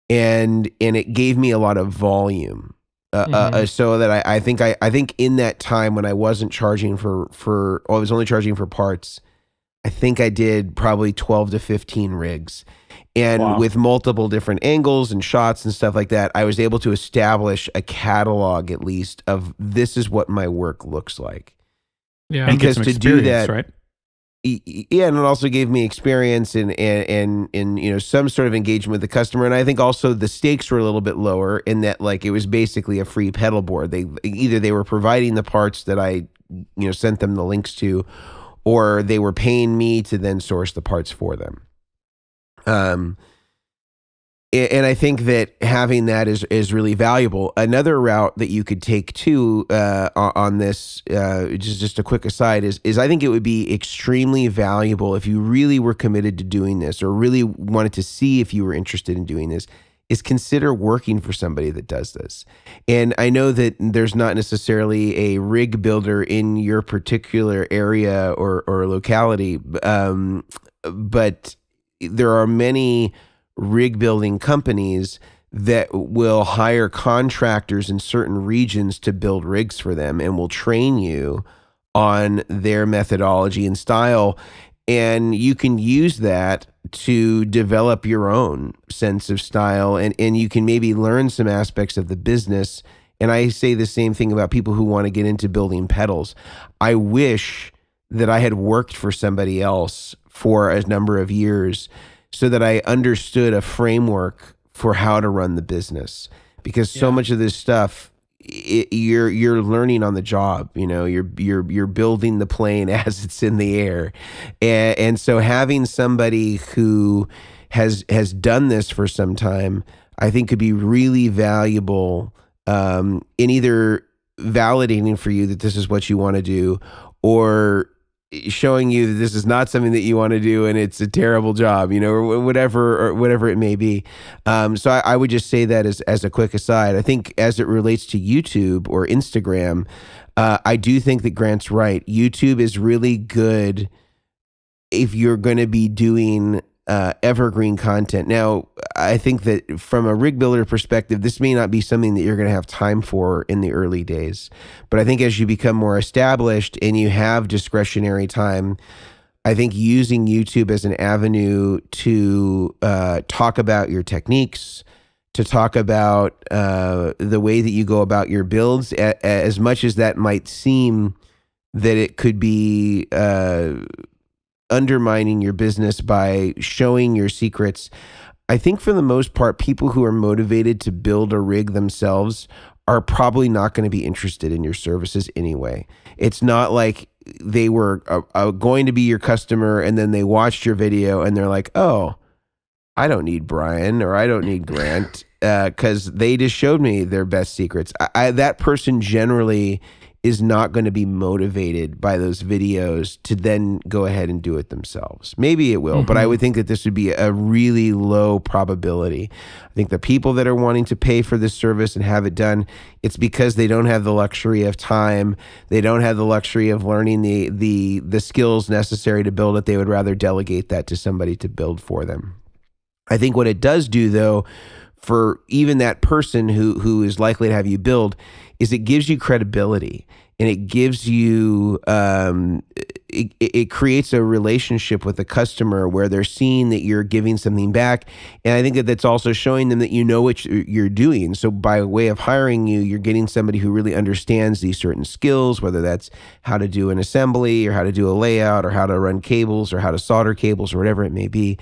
and it gave me a lot of volume. So that I think in that time when I wasn't charging I was only charging for parts, I think I did probably 12 to 15 rigs. And with multiple different angles and shots and stuff like that, I was able to establish a catalog at least of this is what my work looks like. Yeah, and because to do that, right? Yeah, and it also gave me experience and some sort of engagement with the customer. And I think also the stakes were a little bit lower in that like it was basically a free pedal board. They were providing the parts that I sent them the links to, or they were paying me to then source the parts for them. And I think that having that is really valuable. Another route that you could take too on this, just a quick aside, is I think it would be extremely valuable if you really were committed to doing this or really wanted to see if you were interested in doing this, is consider working for somebody that does this. And I know that there's not necessarily a rig builder in your particular area or locality, but there are many rig building companies that will hire contractors in certain regions to build rigs for them and will train you on their methodology and style. And you can use that to develop your own sense of style, and you can maybe learn some aspects of the business. And I say the same thing about people who want to get into building pedals. I wish that I had worked for somebody else for a number of years so that I understood a framework for how to run the business, because so much of this stuff you're learning on the job. You're building the plane as it's in the air, and so having somebody who has done this for some time, I think could be really valuable in either validating for you that this is what you want to do, or showing you that this is not something that you want to do and it's a terrible job, or whatever it may be. So I would just say that as a quick aside. I think as it relates to YouTube or Instagram, I do think that Grant's right. YouTube is really good if you're going to be doing evergreen content. Now, I think that from a rig builder perspective, this may not be something that you're going to have time for in the early days. But I think as you become more established and you have discretionary time, I think using YouTube as an avenue to talk about your techniques, to talk about the way that you go about your builds, as much as that might seem that it could be undermining your business by showing your secrets. I think for the most part, people who are motivated to build a rig themselves are probably not going to be interested in your services anyway. It's not like they were going to be your customer and then they watched your video and they're like, oh, I don't need Brian or I don't need Grant because they just showed me their best secrets. That person generally is not going to be motivated by those videos to then go ahead and do it themselves. Maybe it will, but I would think that this would be a really low probability. I think the people that are wanting to pay for this service and have it done, it's because they don't have the luxury of time. They don't have the luxury of learning the skills necessary to build it. They would rather delegate that to somebody to build for them. I think what it does do, though, for even that person who is likely to have you build, is it gives you credibility, and it gives you it creates a relationship with the customer where they're seeing that you're giving something back. And I think that that's also showing them that you know what you're doing. So by way of hiring you, you're getting somebody who really understands these certain skills, whether that's how to do an assembly or how to do a layout or how to run cables or how to solder cables or whatever it may be.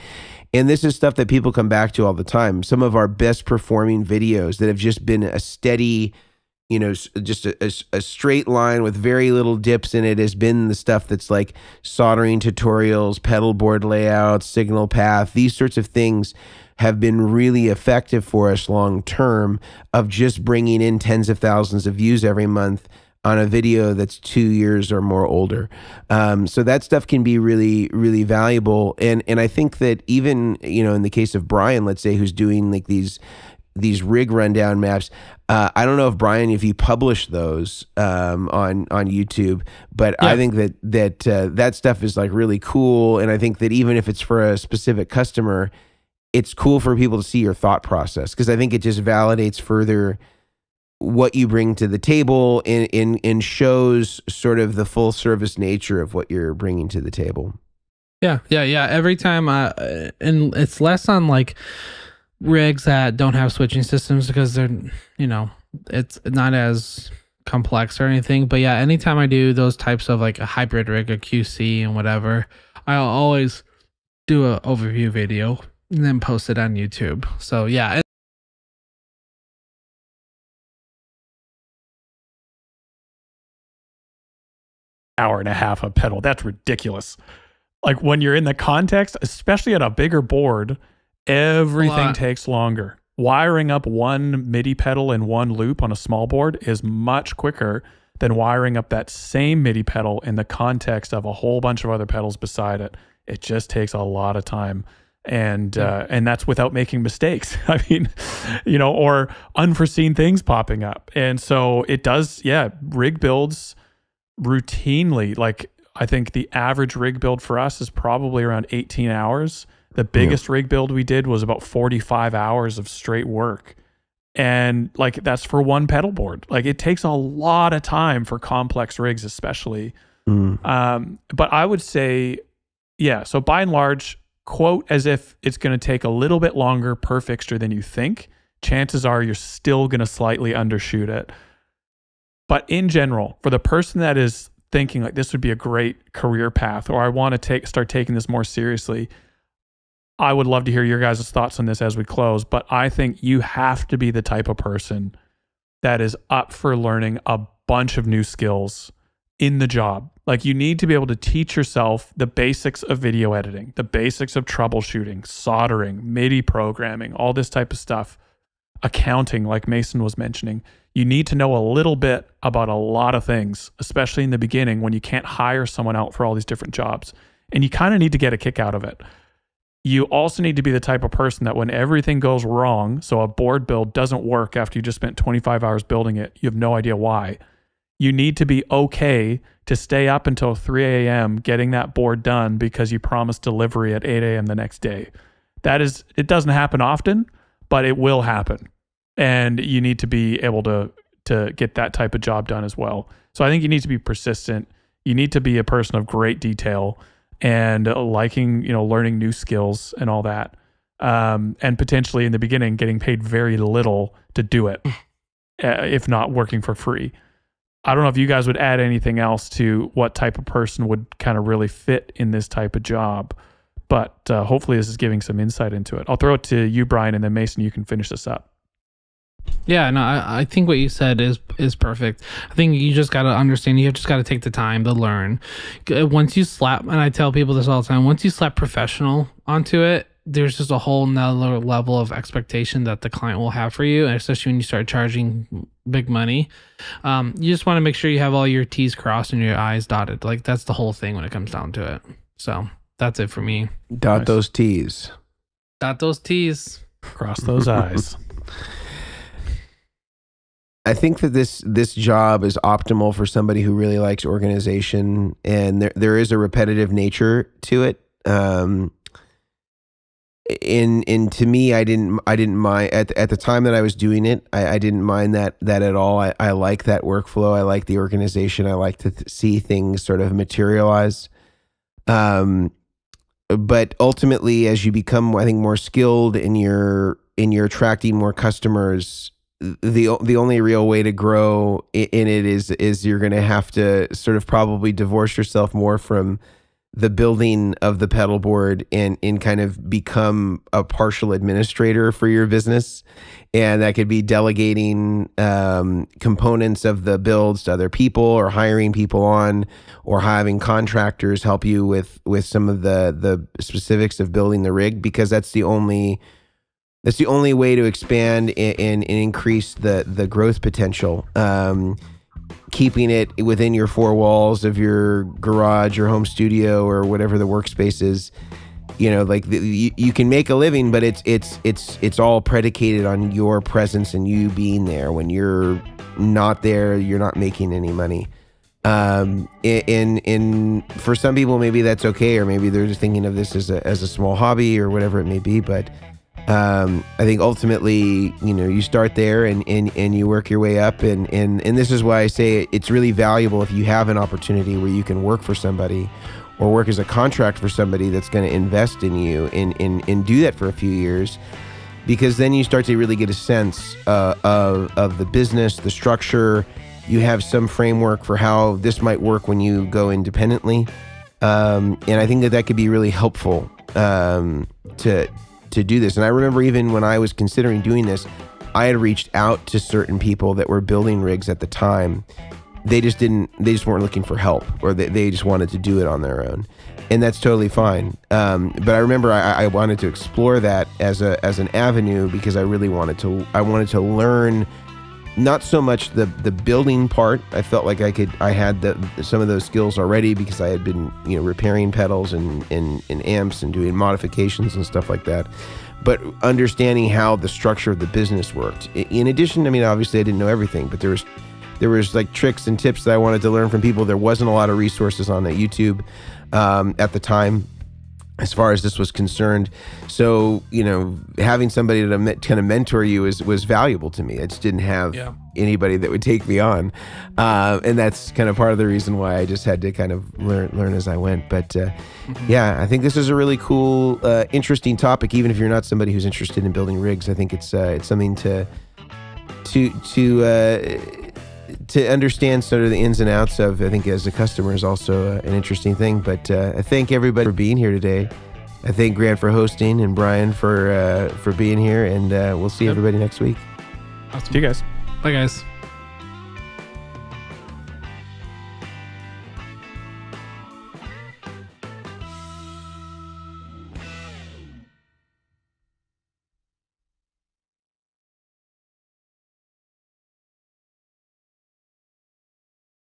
And this is stuff that people come back to all the time. Some of our best performing videos that have just been a steady, just a straight line with very little dips in it has been the stuff that's like soldering tutorials, pedal board layouts, signal path. These sorts of things have been really effective for us long term of just bringing in tens of thousands of views every month on a video that's 2 years or more older. So that stuff can be really, really valuable. And I think that even, in the case of Brian, let's say, who's doing like these rig rundown maps. I don't know if Brian, if you publish those on YouTube, but yeah. I think that stuff is like really cool. And I think that even if it's for a specific customer, it's cool for people to see your thought process, because I think it just validates further what you bring to the table and shows sort of the full service nature of what you're bringing to the table. Yeah. Every time, and it's less on like rigs that don't have switching systems because they're, it's not as complex or anything. But yeah, anytime I do those types of like a hybrid rig, a QC and whatever, I'll always do an overview video and then post it on YouTube. So yeah. Hour and a half of pedal. That's ridiculous. Like when you're in the context, especially at a bigger board, everything takes longer. Wiring up one MIDI pedal in one loop on a small board is much quicker than wiring up that same MIDI pedal in the context of a whole bunch of other pedals beside it. It just takes a lot of time. And that's without making mistakes. I mean, or unforeseen things popping up. And so it does, rig builds routinely. Like I think the average rig build for us is probably around 18 hours. The biggest rig build we did was about 45 hours of straight work. And like, that's for one pedal board. Like it takes a lot of time for complex rigs, especially. But I would say, so by and large, quote as if it's going to take a little bit longer per fixture than you think. Chances are you're still going to slightly undershoot it. But in general, for the person that is thinking like this would be a great career path, or I want to start taking this more seriously, I would love to hear your guys' thoughts on this as we close. But I think you have to be the type of person that is up for learning a bunch of new skills in the job. Like you need to be able to teach yourself the basics of video editing, the basics of troubleshooting, soldering, MIDI programming, all this type of stuff. Accounting, like Mason was mentioning. You need to know a little bit about a lot of things, especially in the beginning when you can't hire someone out for all these different jobs. And you kind of need to get a kick out of it. You also need to be the type of person that when everything goes wrong, so a board build doesn't work after you just spent 25 hours building it, you have no idea why. You need to be okay to stay up until 3 a.m. getting that board done because you promised delivery at 8 a.m. the next day. It doesn't happen often, but it will happen. And you need to be able to get that type of job done as well. So I think you need to be persistent. You need to be a person of great detail and liking, learning new skills and all that. And potentially in the beginning, getting paid very little to do it, if not working for free. I don't know if you guys would add anything else to what type of person would kind of really fit in this type of job. But hopefully this is giving some insight into it. I'll throw it to you, Brian, and then Mason, you can finish this up. Yeah, no, I think what you said is perfect. I think you just got to understand, you just got to take the time to learn. Once you slap, and I tell people this all the time, once you slap professional onto it, there's just a whole nother level of expectation that the client will have for you, and especially when you start charging big money. You just want to make sure you have all your T's crossed and your I's dotted. Like that's the whole thing when it comes down to it. So that's it for me. Dot those T's. Dot those T's. Cross those I's. I think that this job is optimal for somebody who really likes organization, and there is a repetitive nature to it. And to me, I didn't mind at the time that I was doing it. I didn't mind that at all. I like that workflow. I like the organization. I like to see things sort of materialize. But ultimately, as you become, I think, more skilled and you're attracting more customers, the only real way to grow in it is you're going to have to sort of probably divorce yourself more from the building of the pedalboard and kind of become a partial administrator for your business. And that could be delegating components of the builds to other people, or hiring people on, or having contractors help you with some of the specifics of building the rig, because that's the only way to expand and increase the growth potential. Keeping it within your four walls of your garage or home studio or whatever the workspace is, like you can make a living, but it's all predicated on your presence and you being there. When you're not there, you're not making any money. And for some people, maybe that's okay, or maybe they're just thinking of this as a small hobby or whatever it may be. But I think ultimately, you start there and you work your way up. And this is why I say it's really valuable if you have an opportunity where you can work for somebody or work as a contract for somebody that's going to invest in you and do that for a few years, because then you start to really get a sense of the business, the structure. You have some framework for how this might work when you go independently. And I think that could be really helpful to do this. And I remember even when I was considering doing this, I had reached out to certain people that were building rigs at the time. They just weren't looking for help, or they just wanted to do it on their own. And that's totally fine. But I remember I wanted to explore that as an avenue, because I really wanted to learn not so much the building part. I felt like I had some of those skills already, because I had been repairing pedals and amps and doing modifications and stuff like that. But understanding how the structure of the business worked. In addition, obviously I didn't know everything, but there was like tricks and tips that I wanted to learn from people. There wasn't a lot of resources on YouTube at the time, as far as this was concerned. So, having somebody to kind of mentor you was valuable to me. I just didn't have anybody that would take me on. And that's kind of part of the reason why I just had to kind of learn as I went. But I think this is a really cool, interesting topic. Even if you're not somebody who's interested in building rigs, I think it's something to understand sort of the ins and outs of. I think as a customer is also an interesting thing. But I thank everybody for being here today. I thank Grant for hosting and Brian for being here, and we'll see everybody next week. Awesome. See you guys. Bye, guys.